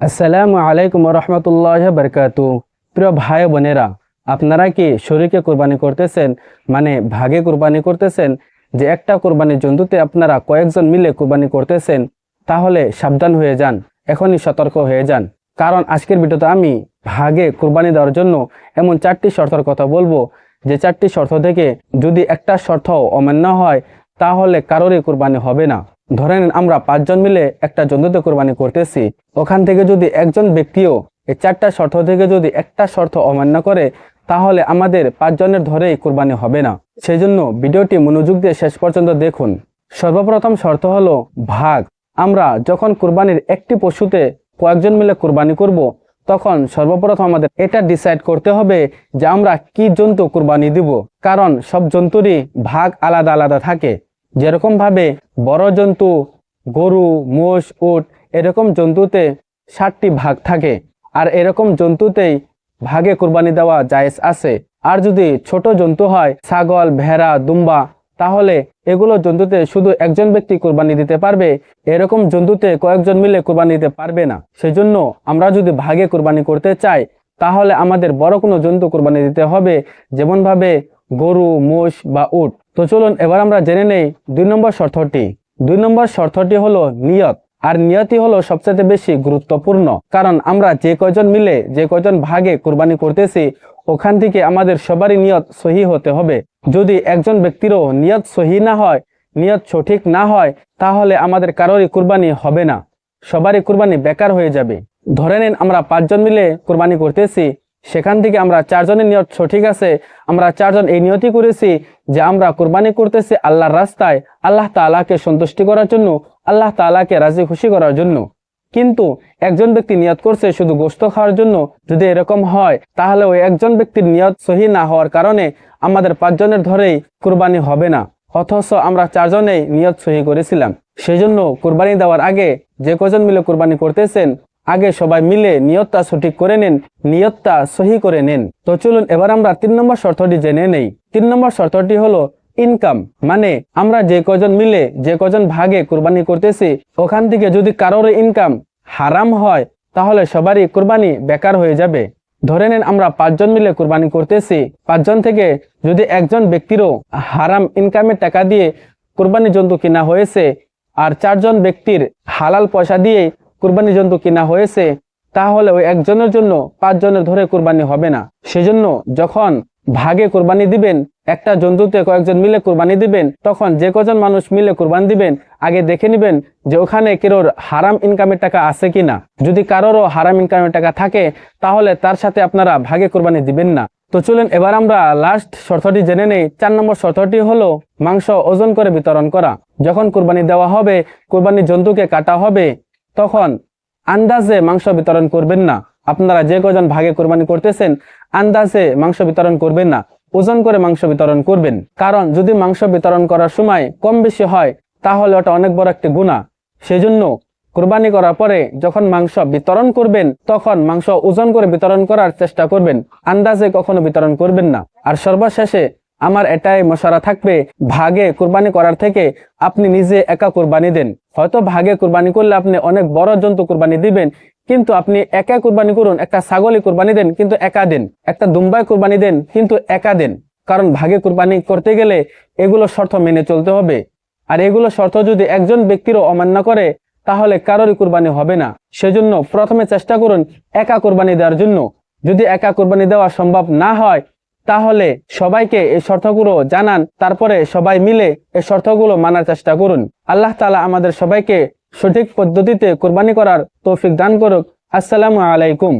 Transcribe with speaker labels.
Speaker 1: আসসালামু আলাইকুম রহমতুল্লাহ বারকাতু। প্রিয় ভাই বোনেরা, আপনারা কি শরীকে কোরবানি করতেছেন, মানে ভাগে কোরবানি করতেছেন? যে একটা কোরবানির জন্তুতে আপনারা কয়েকজন মিলে কোরবানি করতেছেন, তাহলে সাবধান হয়ে যান, এখনই সতর্ক হয়ে যান। কারণ আজকের ভিডিওতে আমি ভাগে কোরবানি দেওয়ার জন্য এমন 4টি শর্তের কথা বলবো, যে 4টি শর্ত থেকে যদি একটা শর্ত অমান্য হয় তাহলে কারোরই কোরবানি হবে না। ধরেন আমরা 5জন মিলে একটা জন্তুতে কোরবানি করতেছি, ওখান থেকে যদি একজন ব্যক্তিও এই 4টা শর্ত থেকে যদি একটা শর্ত অমান্য করে তাহলে আমাদের 5জনের ধরেই কোরবানি হবে না। সেই জন্য ভিডিওটি মনোযোগ দিয়ে শেষ পর্যন্ত দেখুন। সর্বপ্রথম শর্ত হলো ভাগ। আমরা যখন কোরবানির একটি পশুতে কয়েকজন মিলে কোরবানি করব, তখন সর্বপ্রথম আমাদের এটা ডিসাইড করতে হবে যে আমরা কি জন্তু কোরবানি দিব। কারণ সব জন্তুরই ভাগ আলাদা আলাদা থাকে। যেরকম ভাবে বড় জন্তু গরু, মোষ, উট এরকম জন্তুতে 7টি ভাগ থাকে, আর এরকম জন্তুতেই ভাগে কোরবানি দেওয়া জায়েজ আছে। আর যদি ছোট জন্তু হয় ছাগল, ভেড়া, দুম্বা, তাহলে এগুলো জন্তুতে শুধু একজন ব্যক্তি কোরবানি দিতে পারবে, এরকম জন্তুতে কয়েকজন মিলে কোরবানি দিতে পারবে না। সেই জন্য আমরা যদি ভাগে কোরবানি করতে চাই তাহলে আমাদের বড় কোনো জন্তু কোরবানি দিতে হবে, যেমন ভাবে গরু, মোষ বা উট। তো চলুন এবার আমরা জেনে নেই 2 নম্বর শর্তটি। 2 নম্বর শর্তটি হলো নিয়ত। আর নিয়তই হলো সবচেয়ে বেশি গুরুত্বপূর্ণ। কারণ আমরা যে কয়জন মিলে যে কয়জন ভাগে কোরবানি করতেছি, ওখান থেকে আমাদের সবারই নিয়ত সহি হতে হবে। যদি একজন ব্যক্তিরও নিয়ত সহি না হয়, নিয়ত সঠিক না হয়, তাহলে আমাদের কারোরই কুরবানি হবে না, সবারই কুরবানি বেকার হয়ে যাবে। ধরে নিন আমরা 5জন মিলে কোরবানি করতেছি, সেখান থেকে আমরা 4জনের নিয়ত সঠিক আছে, আমরা 4জন এই নিয়তই করেছি যে আমরা কোরবানি করতেছি আল্লাহর রাস্তায়, আল্লাহ তাআলাকে সন্তুষ্টি করার জন্য, আল্লাহ তাআলাকে রাজি খুশি করার জন্য। কিন্তু একজন ব্যক্তি নিয়ত করছে শুধু গোশত খাওয়ার জন্য। যদি এরকম হয় তাহলে ওই একজন ব্যক্তির নিয়ত সহি না হওয়ার কারণে আমাদের 5জনের ধরেই কুরবানি হবে না, অথচ আমরা 4জনেই নিয়ত সহি করেছিলাম। সেই জন্য কুরবানি দেওয়ার আগে যে কজন মিলে কুরবানি করতেছেন, আগে সবাই মিলে নিয়তটা সঠিক করে নেন, নিয়তটা সহি করে নেন। তো চলুন এবার আমরা 3 নম্বর শর্তটি জেনে নেই। 3 নম্বর শর্তটি হলো ইনকাম। মানে আমরা যে কজন মিলে যে কজন ভাগে কোরবানি করতেছি, ওখান থেকে যদি কারোর ইনকাম হারাম হয় তাহলে সবারই কোরবানি বেকার হয়ে যাবে। ধরে নেন আমরা 5জন মিলে কোরবানি করতেছি, 5জন থেকে যদি একজন ব্যক্তিরও হারাম ইনকামের টাকা দিয়ে কোরবানি জন্তু কিনা হয়েছে, আর 4জন ব্যক্তির হালাল পয়সা দিয়ে কোরবানি জন্তু কিনা হয়েছে, তাহলে ওই একজনের জন্য 5জনের ধরে কোরবানি হবে না। সেজন্য যখন ভাগে কোরবানি দিবেন, একটা জন্তুতে কয়েকজন মিলে কোরবানি দিবেন, তখন যে কজন মানুষ মিলে কোরবানি দিবেন আগে দেখে নেবেন যে ওখানে কারোর হারাম ইনকামের টাকা আছে কিনা। যদি কারোরও হারাম ইনকামের টাকা থাকে তাহলে তার সাথে আপনারা ভাগে কোরবানি দিবেন না। তো চলুন এবার আমরা লাস্ট শর্তটি জেনে নেই। 4 নম্বর শর্তটি হলো মাংস ওজন করে বিতরণ করা। যখন কোরবানি দেওয়া হবে, কোরবানির জন্তুকে কাটা হবে, তখন আন্দাজে মাংস বিতরণ করবেন না। আপনারা যে কজন ভাগে কোরবানি করতেছেন আন্দাজে মাংস বিতরণ করবেন না, ওজন করে মাংস বিতরণ করবেন। কারণ যদি মাংস বিতরণ করার সময় কম বেশি হয় তাহলে ওটা অনেক বড় একটা গুনাহ। সেজন্য কোরবানি করার পরে যখন মাংস বিতরণ করবেন তখন মাংস ওজন করে বিতরণ করার চেষ্টা করবেন, আন্দাজে কখনো বিতরণ করবেন না। আর সর্বশেষে আমার এটাই মশারা থাকবে, ভাগে কোরবানি করার থেকে আপনি নিজে একা কোরবানি দেন। হয়তো ভাগে কোরবানি করলে আপনি অনেক বড় জন্তু কোরবানি দিবেন, কিন্তু আপনি একা কোরবানি করুন। একটা ছাগলই কোরবানি দেন কিন্তু একা দেন, একটা দুম্বাই কোরবানি দেন কিন্তু একা দেন। কারণ ভাগে কোরবানি করতে গেলে এগুলো শর্ত মেনে চলতে হবে, আর এগুলো শর্ত যদি একজন ব্যক্তিরও অমান্য করে তাহলে কারোরই কোরবানি হবে না। সেজন্য প্রথমে চেষ্টা করুন একা কোরবানি দেওয়ার জন্য। যদি একা কোরবানি দেওয়া সম্ভব না হয় তাহলে সবাইকে এই শর্তগুলো জানান, তারপরে সবাই মিলে এই শর্তগুলো মানার চেষ্টা করুন। আল্লাহ তাআলা আমাদের সবাইকে সঠিক পদ্ধতিতে কোরবানি করার তৌফিক দান করুক। আসসালামু আলাইকুম।